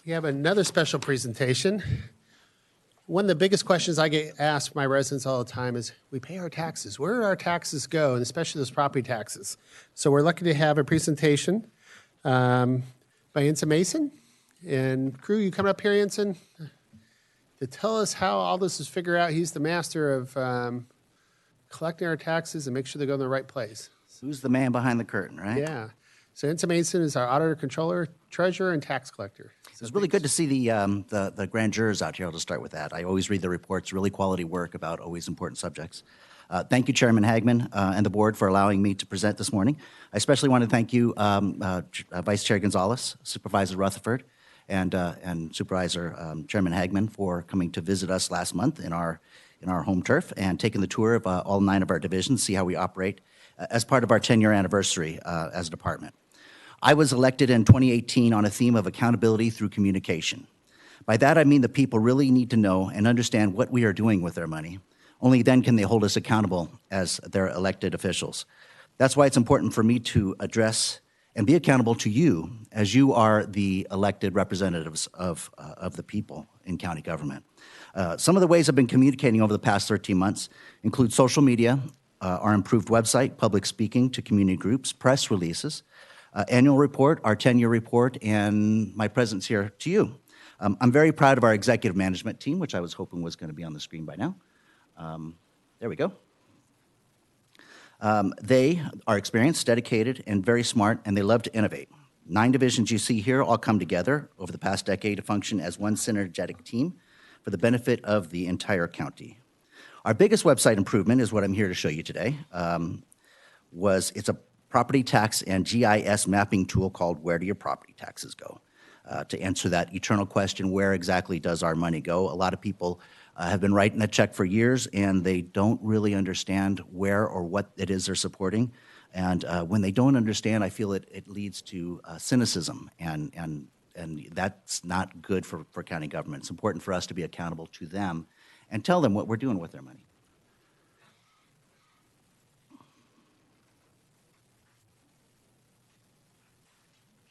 We have another special presentation. One of the biggest questions I get asked by residents all the time is, we pay our taxes. Where do our taxes go, and especially those property taxes? So we're lucky to have a presentation by Ensen Mason. And crew, you come up here, Ensen, to tell us how all this is figured out. He's the master of collecting our taxes and make sure they go in the right place. Who's the man behind the curtain, right? Yeah. So Ensen Mason is our Auditor-Controller, Treasurer, and Tax Collector. So it's really good to see the grand jurors out here. I'll just start with that. I always read the reports, really quality work about always important subjects. Thank you, Chairman Hagman and the board for allowing me to present this morning. I especially want to thank you, Vice Chair Gonzalez, Supervisor Rutherford, and Supervisor Chairman Hagman for coming to visit us last month in our home turf and taking the tour of all 9 of our divisions, see how we operate as part of our 10-year anniversary as a department. I was elected in 2018 on a theme of accountability through communication. By that, I mean the people really need to know and understand what we are doing with their money. Only then can they hold us accountable as their elected officials. That's why it's important for me to address and be accountable to you as you are the elected representatives of the people in county government. Some of the ways I've been communicating over the past 13 months include social media, our improved website, public speaking to community groups, press releases, annual report, our 10-year report, and my presence here to you. I'm very proud of our executive management team, which I was hoping was going to be on the screen by now. There we go. They are experienced, dedicated, and very smart, and they love to innovate. 9 divisions you see here all come together over the past decade to function as one synergetic team for the benefit of the entire county. Our biggest website improvement is what I'm here to show you today. It's a property tax and GIS mapping tool called Where Do Your Property Taxes Go? To answer that eternal question, where exactly does our money go? A lot of people have been writing a check for years and they don't really understand where or what it is they're supporting. And when they don't understand, I feel it leads to cynicism, and that's not good for county government. It's important for us to be accountable to them and tell them what we're doing with their money.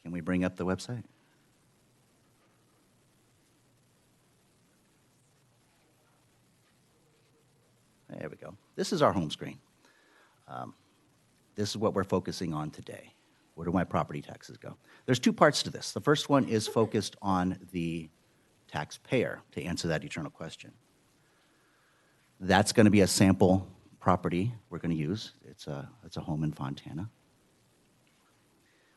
Can we bring up the website? There we go. This is our home screen. This is what we're focusing on today. Where do my property taxes go? There's 2 parts to this. The first one is focused on the taxpayer, to answer that eternal question. That's going to be a sample property we're going to use. It's a home in Fontana.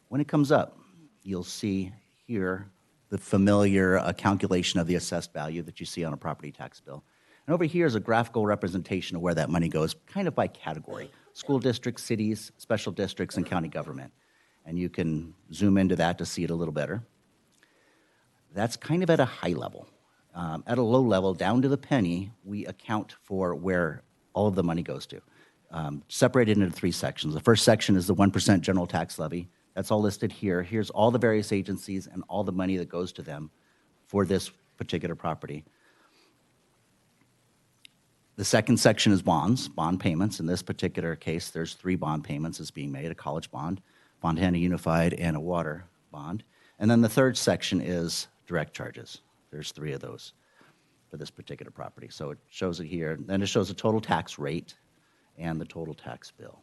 When it comes up, you'll see here the familiar calculation of the assessed value that you see on a property tax bill. And over here is a graphical representation of where that money goes, kind of by category: school districts, cities, special districts, and county government. And you can zoom into that to see it a little better. That's kind of at a high level. At a low level, down to the penny, we account for where all of the money goes to. Separated into 3 sections. The first section is the 1% general tax levy. That's all listed here. Here's all the various agencies and all the money that goes to them for this particular property. The second section is bonds, bond payments. In this particular case, there's 3 bond payments that's being made: a college bond, Fontana Unified, and a water bond. And then the third section is direct charges. There's 3 of those for this particular property. So it shows it here. Then it shows the total tax rate and the total tax bill.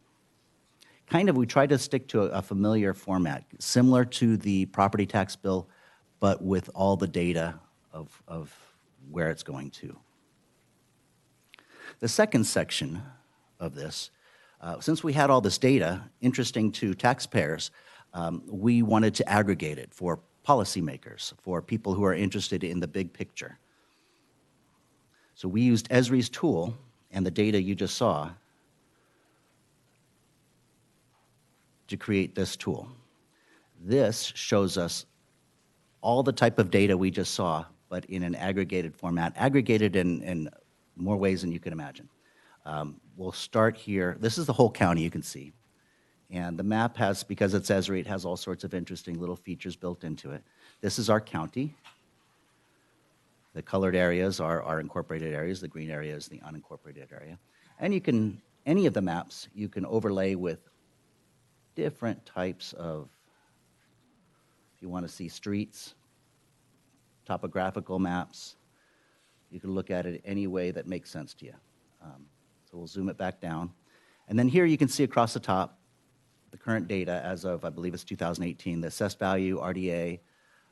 We try to stick to a familiar format, similar to the property tax bill, but with all the data of where it's going to. The second section of this, since we had all this data, interesting to taxpayers, we wanted to aggregate it for policymakers, for people who are interested in the big picture. So we used Esri's tool and the data you just saw to create this tool. This shows us all the type of data we just saw, but in an aggregated format, aggregated in more ways than you can imagine. We'll start here. This is the whole county, you can see. And the map has, because it's Esri, it has all sorts of interesting little features built into it. This is our county. The colored areas are our incorporated areas. The green area is the unincorporated area. And you can, any of the maps, you can overlay with different types of, if you want to see streets, topographical maps. You can look at it any way that makes sense to you. So we'll zoom it back down. And then here you can see across the top the current data as of, I believe it's 2018, the assessed value, RDA,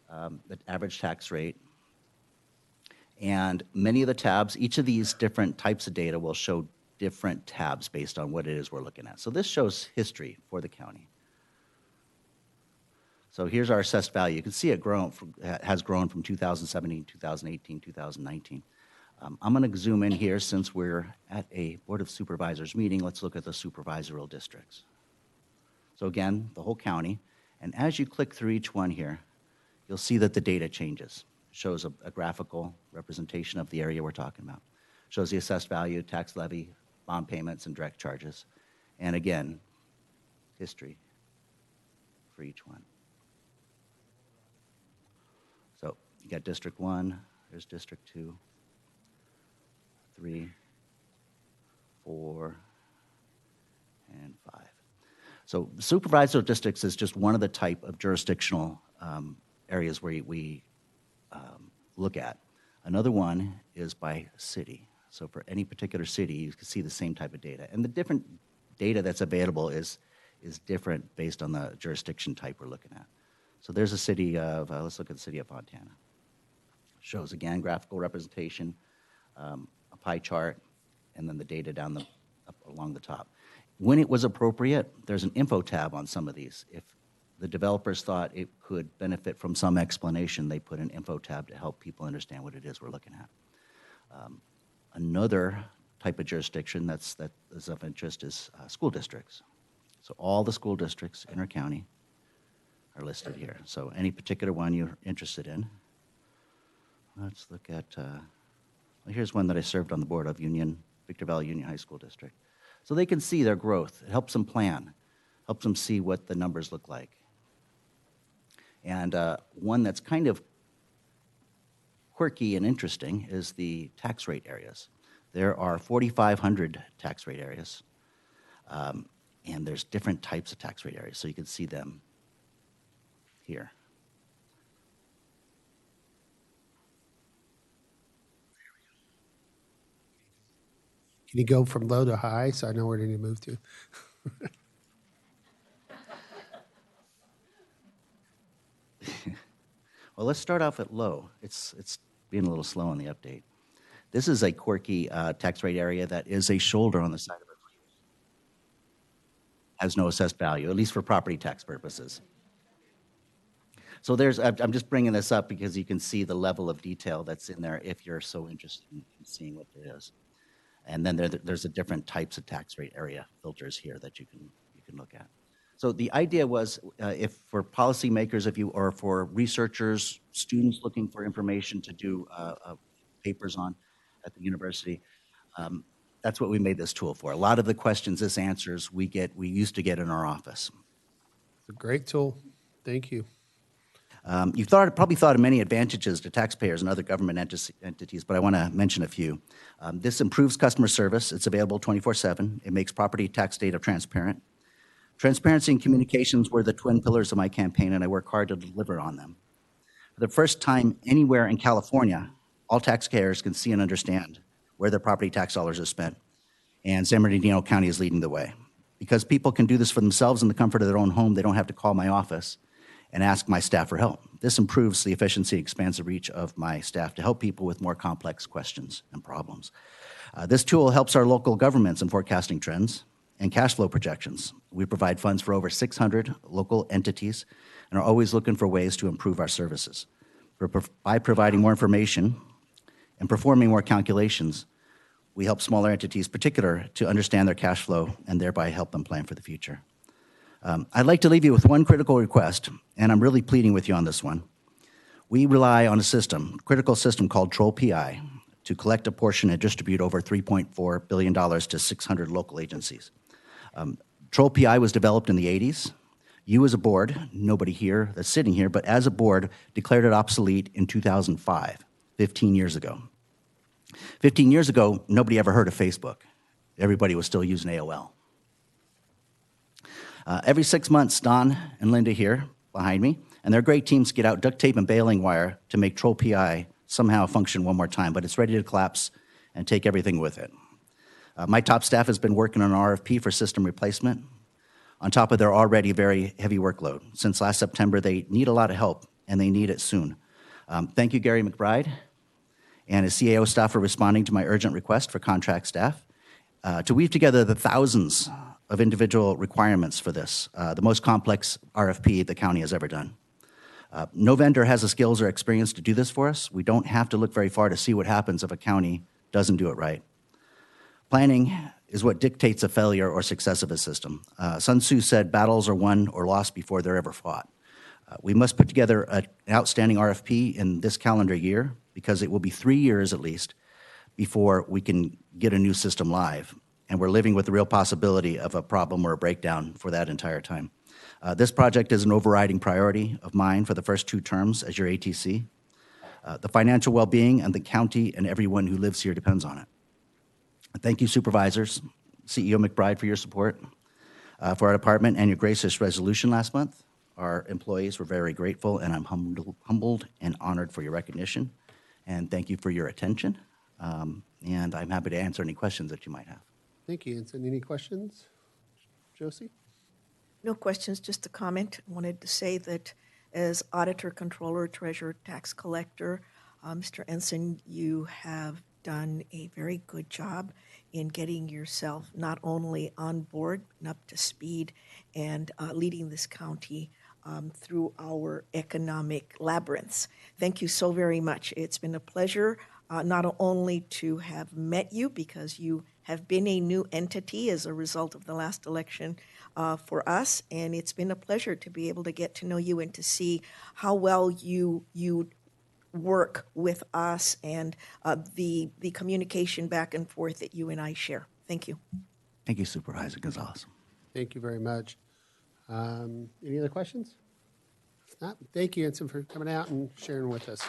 the average tax rate. And many of the tabs, each of these different types of data will show different tabs based on what it is we're looking at. So this shows history for the county. So here's our assessed value. You can see it has grown from 2017, 2018, 2019. I'm going to zoom in here since we're at a Board of Supervisors meeting. Let's look at the supervisorial districts. So again, the whole county. And as you click through each one here, you'll see that the data changes. It shows a graphical representation of the area we're talking about. It shows the assessed value, tax levy, bond payments, and direct charges. And again, history for each one. So you got District 1, there's District 2, 3, 4, and 5. So supervisor districts is just one of the type of jurisdictional areas where we look at. Another one is by city. So for any particular city, you can see the same type of data. And the different data that's available is different based on the jurisdiction type we're looking at. So there's a city of, let's look at the city of Fontana. Shows, again, graphical representation, a pie chart, and then the data down along the top. When it was appropriate, there's an info tab on some of these. If the developers thought it could benefit from some explanation, they put an info tab to help people understand what it is we're looking at. Another type of jurisdiction that is of interest is school districts. So all the school districts in our county are listed here. So any particular one you're interested in. Let's look at, well, here's one that I served on the board of Victor Valley Union High School District. So they can see their growth. It helps them plan, helps them see what the numbers look like. And one that's kind of quirky and interesting is the tax rate areas. There are 4,500 tax rate areas, and there's different types of tax rate areas, so you can see them here. Can you go from low to high so I know where to move to? Well, let's start off at low. It's being a little slow on the update. This is a quirky tax rate area that is a shoulder on the side of it. Has no assessed value, at least for property tax purposes. So I'm just bringing this up because you can see the level of detail that's in there if you're so interested in seeing what it is. And then there's a different types of tax rate area filters here that you can look at. So the idea was, if for policymakers, or for researchers, students looking for information to do papers on at the university, that's what we made this tool for. A lot of the questions this answers we used to get in our office. It's a great tool. Thank you. You've probably thought of many advantages to taxpayers and other government entities, but I want to mention a few. This improves customer service. It's available 24/7. It makes property tax data transparent. Transparency and communications were the twin pillars of my campaign, and I work hard to deliver on them. For the first time anywhere in California, all taxpayers can see and understand where their property tax dollars are spent, and San Bernardino County is leading the way. Because people can do this for themselves in the comfort of their own home, they don't have to call my office and ask my staff for help. This improves the efficiency, expands the reach of my staff to help people with more complex questions and problems. This tool helps our local governments in forecasting trends and cash flow projections. We provide funds for over 600 local entities and are always looking for ways to improve our services. By providing more information and performing more calculations, we help smaller entities, particular, to understand their cash flow and thereby help them plan for the future. I'd like to leave you with one critical request, and I'm really pleading with you on this one. We rely on a critical system called Troll-PI to collect a portion and distribute over $3.4 billion to 600 local agencies. Troll-PI was developed in the 80s. You as a board, nobody here that's sitting here, but as a board, declared it obsolete in 2005, 15 years ago. 15 years ago, nobody ever heard of Facebook. Everybody was still using AOL. Every 6 months, Don and Linda here, behind me, and they're great teams to get out duct tape and baling wire to make Troll PI somehow function one more time, but it's ready to collapse and take everything with it. My top staff has been working on an RFP for system replacement on top of their already very heavy workload. Since last September, they need a lot of help, and they need it soon. Thank you, Gary McBride, and his CAO staff for responding to my urgent request for contract staff to weave together the thousands of individual requirements for this, the most complex RFP the county has ever done. No vendor has the skills or experience to do this for us. We don't have to look very far to see what happens if a county doesn't do it right. Planning is what dictates a failure or success of a system. Sun Tzu said battles are won or lost before they're ever fought. We must put together an outstanding RFP in this calendar year because it will be 3 years at least before we can get a new system live. And we're living with the real possibility of a problem or a breakdown for that entire time. This project is an overriding priority of mine for the first 2 terms as your ATC. The financial well-being and the county and everyone who lives here depends on it. Thank you, Supervisors, CEO McBride, for your support for our department and your gracious resolution last month. Our employees were very grateful, and I'm humbled and honored for your recognition. And thank you for your attention. And I'm happy to answer any questions that you might have. Thank you, Ensign. Any questions? Josie? No questions, just a comment. I wanted to say that as Auditor, Controller, Treasurer, Tax Collector, Mr. Ensen, you have done a very good job in getting yourself not only on board and up to speed and leading this county through our economic labyrinths. Thank you so very much. It's been a pleasure not only to have met you because you have been a new entity as a result of the last election for us, and it's been a pleasure to be able to get to know you and to see how well you work with us and the communication back and forth that you and I share. Thank you. Thank you, Supervisor Gonzalez. Thank you very much. Any other questions? If not, thank you, Ensign, for coming out and sharing with us.